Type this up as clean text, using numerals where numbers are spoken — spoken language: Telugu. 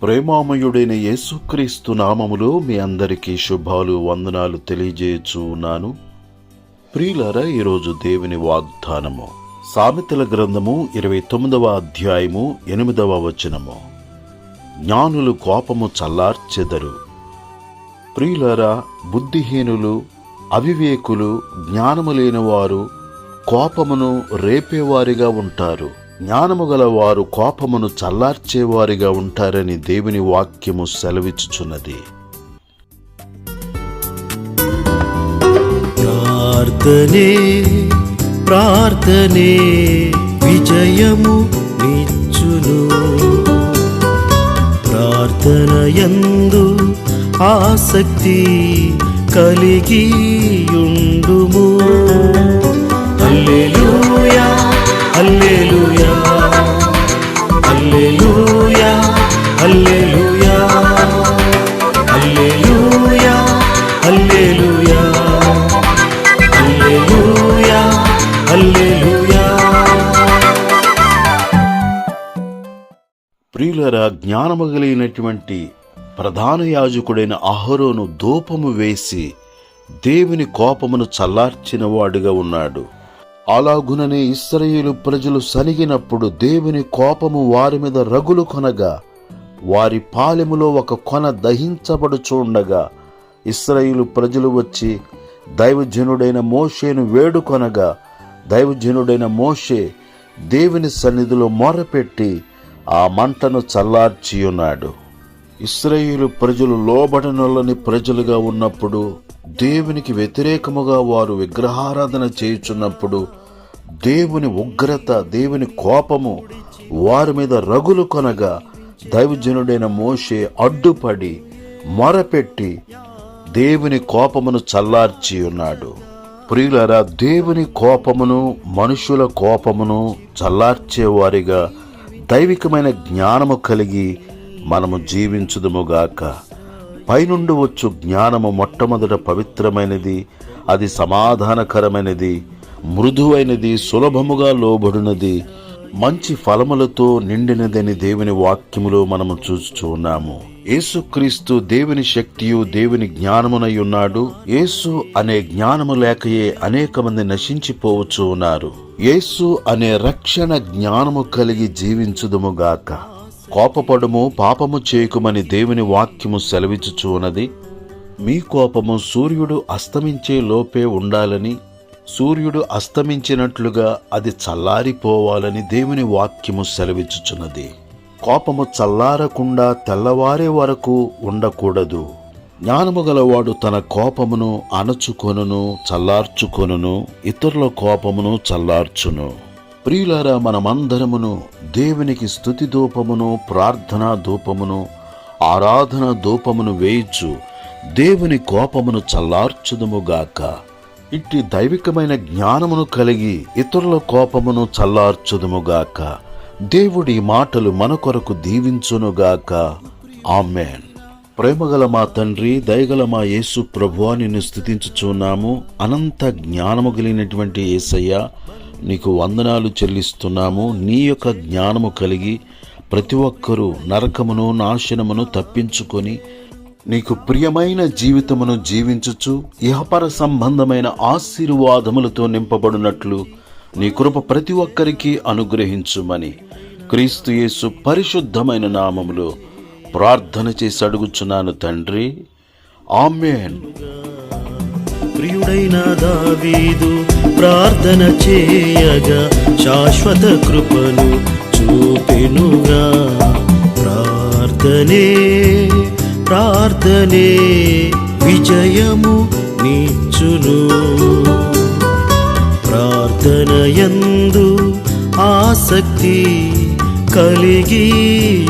ప్రేమామయుడైన యేసుక్రీస్తు నామములో మీ అందరికీ శుభాలు వందనాలు తెలియజేయచ్చు ఉన్నాను. ప్రియులారా, ఈరోజు దేవుని వాగ్దానము సామెతల గ్రంథము 29వ అధ్యాయము 8వ వచనము. జ్ఞానులు కోపము చల్లార్చెదరు. ప్రియులారా, బుద్ధిహీనులు, అవివేకులు, జ్ఞానము లేనివారు కోపమును రేపేవారిగా ఉంటారు. జ్ఞానము గల వారు కోపమును చల్లార్చేవారిగా ఉంటారని దేవుని వాక్యము సెలవిచ్చుచున్నది. ప్రార్థనే ప్రార్థనే విజయము నిచ్చును. ప్రార్థనయందు ఆసక్తి కలిగియుండుము. హల్లెలూయా హల్లెలూయా హల్లెలూయా హల్లెలూయా హల్లెలూయా హల్లెలూయా హల్లెలూయా హల్లెలూయా. ప్రియులరా, జ్ఞానము కలిగినటువంటి ప్రధాన యాజకుడైన అహరోను ధూపము వేసి దేవుని కోపమును చల్లార్చిన వాడుగా ఉన్నాడు. అలాగుననే ఇశ్రాయేలు ప్రజలు సనిగినప్పుడు దేవుని కోపము వారి మీద రగులు కొనగా, వారి పాలెములో ఒక కొన దహించబడుచుండగా ఇశ్రాయేలు ప్రజలు వచ్చి దైవజనుడైన మోషేను వేడుకొనగా, దైవజనుడైన మోషే దేవుని సన్నిధిలో మొరపెట్టి ఆ మంటను చల్లార్చియున్నాడు. ఇశ్రాయేలు ప్రజలు లోబడనొల్లని ప్రజలుగా ఉన్నప్పుడు, దేవునికి వ్యతిరేకముగా వారు విగ్రహారాధన చేయుచున్నప్పుడు దేవుని ఉగ్రత, దేవుని కోపము వారి మీద రగులు కొనగా దైవజనుడైన మోషే అడ్డుపడి మొరపెట్టి దేవుని కోపమును చల్లార్చి ఉన్నాడు. ప్రియులారా, దేవుని కోపమును మనుషుల కోపమును చల్లార్చేవారిగా దైవికమైన జ్ఞానము కలిగి మనము జీవించుదుముగాక. పైనుండి వచ్చు జ్ఞానము మొట్టమొదట పవిత్రమైనది, అది సమాధానకరమైనది, మృదువైనది, సులభముగా లోబడినది, మంచి ఫలములతో నిండినదని దేవుని వాక్యములో మనము చూస్తున్నాము. యేసుక్రీస్తు దేవుని శక్తియు దేవుని జ్ఞానమునై ఉన్నాడు. యేసు అనే జ్ఞానము లేకయే అనేక మంది నశించిపోవచ్చు ఉన్నారు. యేసు అనే రక్షణ జ్ఞానము కలిగి జీవించుదుముగాక. కోపపడుము, పాపము చేయకుమని దేవుని వాక్యము సెలవిచ్చుచున్నది. మీ కోపము సూర్యుడు అస్తమించే లోపే ఉండాలని, సూర్యుడు అస్తమించినట్లుగా అది చల్లారిపోవాలని దేవుని వాక్యము సెలవిచ్చుచున్నది. కోపము చల్లారకుండా తెల్లవారే వరకు ఉండకూడదు. జ్ఞానము గలవాడు తన కోపమును అణచుకొనును, చల్లార్చుకొనును, ఇతరుల కోపమును చల్లార్చును. ప్రియులారా, మనమందరమును దేవునికి స్తుతి ధూపమును, ప్రార్థనా ధూపమును, ఆరాధన ధూపమును వేయిచు దేవుని కోపమును చల్లార్చుదుముగాక. ఇట్టి దైవికమైన జ్ఞానమును కలిగి ఇతరుల కోపమును చల్లార్చుదుముగాక. దేవుడి మాటలు మన కొరకు దీవించునుగాక. ఆమేన్. ప్రేమగల మా తండ్రి, దయగల మా యేసు ప్రభువా, నిన్ను స్తుతించుచున్నాము. అనంత జ్ఞానము కలిగినటువంటి యేసయ్య, నీకు వందనాలు చెల్లిస్తున్నాము. నీ యొక్క జ్ఞానము కలిగి ప్రతి ఒక్కరూ నరకమును, నాశనమును తప్పించుకొని నీకు ప్రియమైన జీవితమును జీవించుచు ఇహపర సంబంధమైన ఆశీర్వాదములతో నింపబడినట్లు నీ కృప ప్రతి ఒక్కరికి అనుగ్రహించుమని క్రీస్తు యేసు పరిశుద్ధమైన నామములో ప్రార్థన చేసి అడుగుచున్నాను తండ్రి. ఆమేన్. ప్రియుడైన దావీదు ప్రార్థన చేయగా శాశ్వత కృపను చూపెనుగా. ప్రార్థనే ప్రార్థనే విజయము నిచ్చును. ప్రార్థనయందు ఆసక్తి కలిగియుండుము.